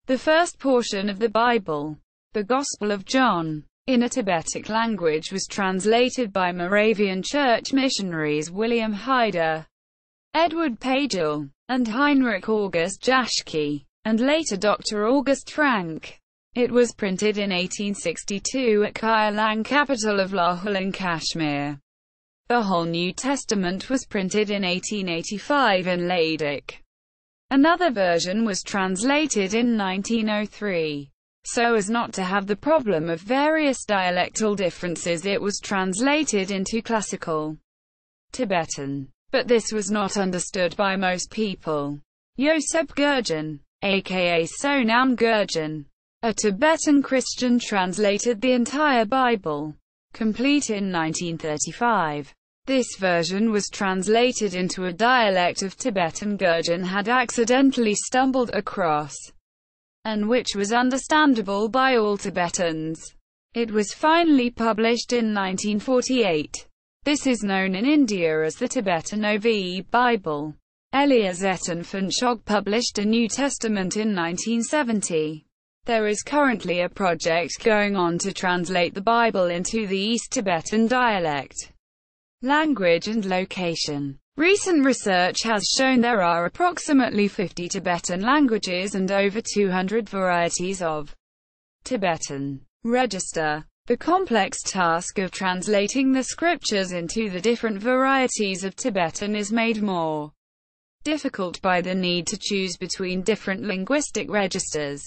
The first portion of the Bible, the Gospel of John, in a Tibetic language was translated by Moravian Church missionaries William Heyde, Edward Pagel, and Heinrich August Jäschke, and later Dr. August Francke. It was printed in 1862 at Kyelang, capital of Lahul in Kashmir. The whole New Testament was printed in 1885 in Ladakh. Another version was translated in 1903. So as not to have the problem of various dialectal differences, it was translated into classical Tibetan. But this was not understood by most people. Yoseb Gergen, aka Sonam Gergen, a Tibetan Christian, translated the entire Bible, complete in 1935. This version was translated into a dialect of Tibetan Gergen had accidentally stumbled across, and which was understandable by all Tibetans. It was finally published in 1948. This is known in India as the Tibetan OV Bible. Eliya Tsetan Phuntshog published a New Testament in 1970. There is currently a project going on to translate the Bible into the East Tibetan dialect, language and location. Recent research has shown there are approximately 50 Tibetan languages and over 200 varieties of Tibetan. Register. The complex task of translating the scriptures into the different varieties of Tibetan is made more difficult by the need to choose between different linguistic registers.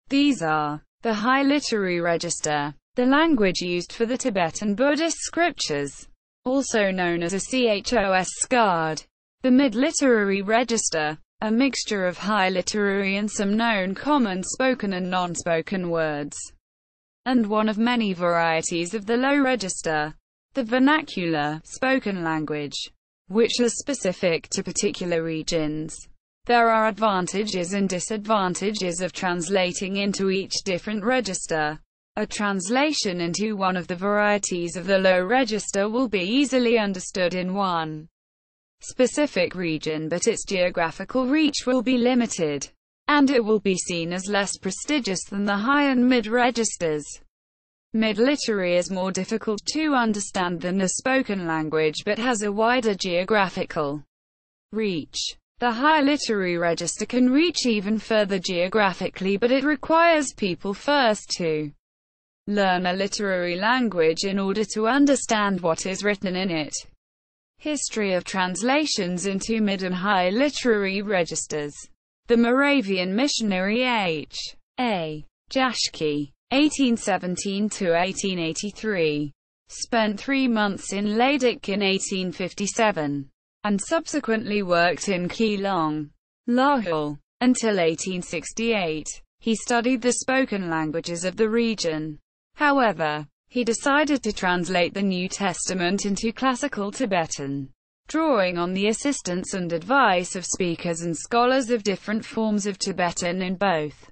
These are the High Literary Register, the language used for the Tibetan Buddhist scriptures, also known as a CHOS SCARD, the Mid-Literary Register, a mixture of High Literary and some known common spoken and non-spoken words, and one of many varieties of the Low Register, the vernacular, spoken language, which is specific to particular regions. There are advantages and disadvantages of translating into each different register. A translation into one of the varieties of the Low Register will be easily understood in one specific region, but its geographical reach will be limited, and it will be seen as less prestigious than the High and Mid Registers. Mid-Literary is more difficult to understand than the spoken language but has a wider geographical reach. The High Literary Register can reach even further geographically, but it requires people first to learn a literary language in order to understand what is written in it. History of translations into Mid and High Literary Registers. The Moravian missionary H.A. Jäschke, 1817–1883, spent 3 months in Ladakh in 1857, and subsequently worked in Kyelang, Lahul, until 1868. He studied the spoken languages of the region. However, he decided to translate the New Testament into classical Tibetan, drawing on the assistance and advice of speakers and scholars of different forms of Tibetan in both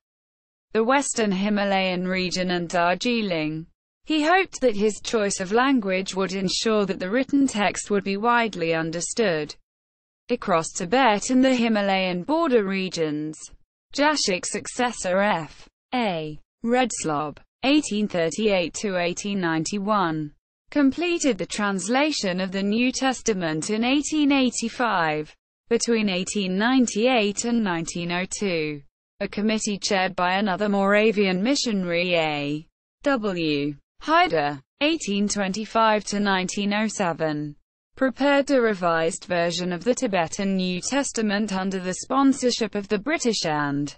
the Western Himalayan region and Darjeeling. He hoped that his choice of language would ensure that the written text would be widely understood across Tibet and the Himalayan border regions. Jäschke's successor F.A. Redslob, 1838–1891, completed the translation of the New Testament in 1885. Between 1898 and 1902, a committee chaired by another Moravian missionary A.W. Heyde, 1825–1907, prepared a revised version of the Tibetan New Testament under the sponsorship of the British and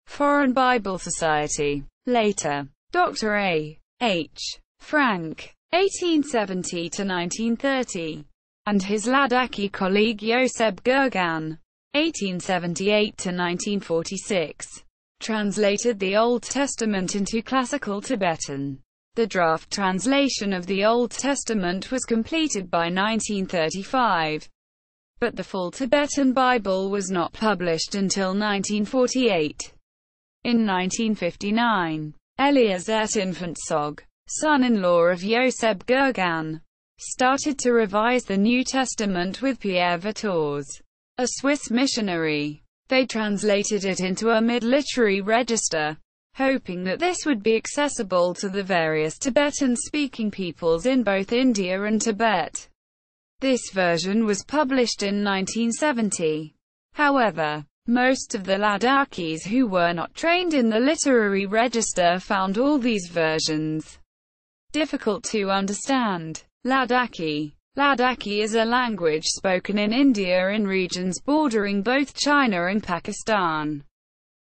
Foreign Bible Society. Later, Dr. A. H. Francke, 1870–1930, and his Ladakhi colleague Yoseb Gergen, 1878–1946, translated the Old Testament into classical Tibetan. The draft translation of the Old Testament was completed by 1935, but the full Tibetan Bible was not published until 1948. In 1959, Eliya Tsetan Phuntshog, son-in-law of Yoseb Gergen, started to revise the New Testament with Pierre Vitors, a Swiss missionary. They translated it into a mid-literary register, hoping that this would be accessible to the various Tibetan-speaking peoples in both India and Tibet. This version was published in 1970. However, most of the Ladakhis who were not trained in the literary register found all these versions difficult to understand. Ladakhi. Ladakhi is a language spoken in India in regions bordering both China and Pakistan.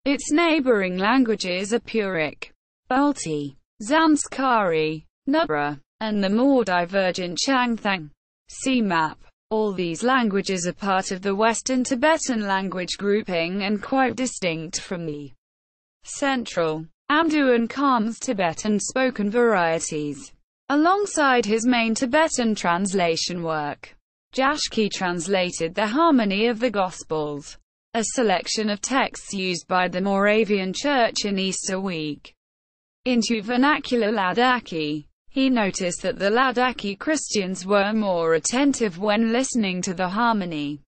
Its neighboring languages are Puric, Balti, Zanskari, Nubra, and the more divergent Changthang. See map. All these languages are part of the Western Tibetan language grouping and quite distinct from the Central, Amdo and Khams Tibetan spoken varieties. Alongside his main Tibetan translation work, Jäschke translated the Harmony of the Gospels, a selection of texts used by the Moravian Church in Easter week, into vernacular Ladakhi. He noticed that the Ladakhi Christians were more attentive when listening to the harmony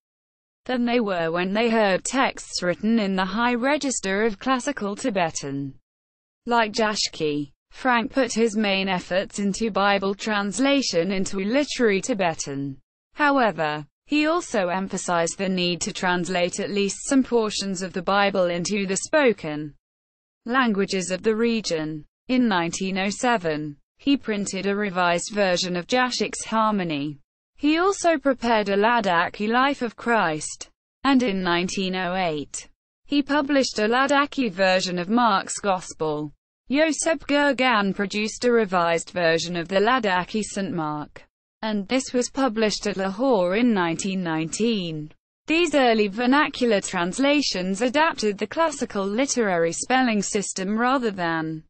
than they were when they heard texts written in the high register of classical Tibetan. Like Jäschke, Francke put his main efforts into Bible translation into literary Tibetan. However, he also emphasized the need to translate at least some portions of the Bible into the spoken languages of the region. In 1907, he printed a revised version of Jäschke's Harmony. He also prepared a Ladakhi Life of Christ. And in 1908, he published a Ladakhi version of Mark's Gospel. Yoseb Gergen produced a revised version of the Ladakhi St. Mark, and this was published at Lahore in 1919. These early vernacular translations adapted the classical literary spelling system rather than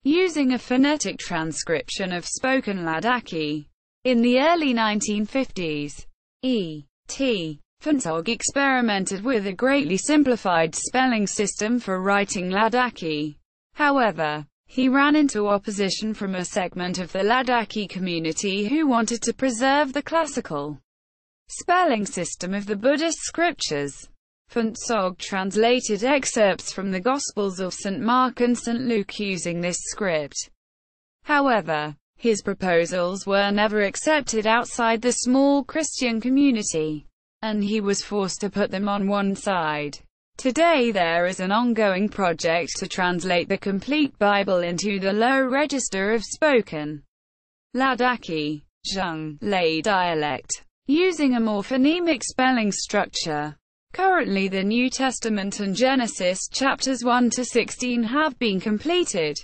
using a phonetic transcription of spoken Ladakhi. In the early 1950s, E.T. Phuntshog experimented with a greatly simplified spelling system for writing Ladakhi. However, he ran into opposition from a segment of the Ladakhi community who wanted to preserve the classical spelling system of the Buddhist scriptures. Phuntshog translated excerpts from the Gospels of St. Mark and St. Luke using this script. However, his proposals were never accepted outside the small Christian community, and he was forced to put them on one side. Today there is an ongoing project to translate the complete Bible into the low register of spoken Ladakhi, Zheng, Lay dialect, using a more phonemic spelling structure. Currently the New Testament and Genesis chapters 1 to 16 have been completed.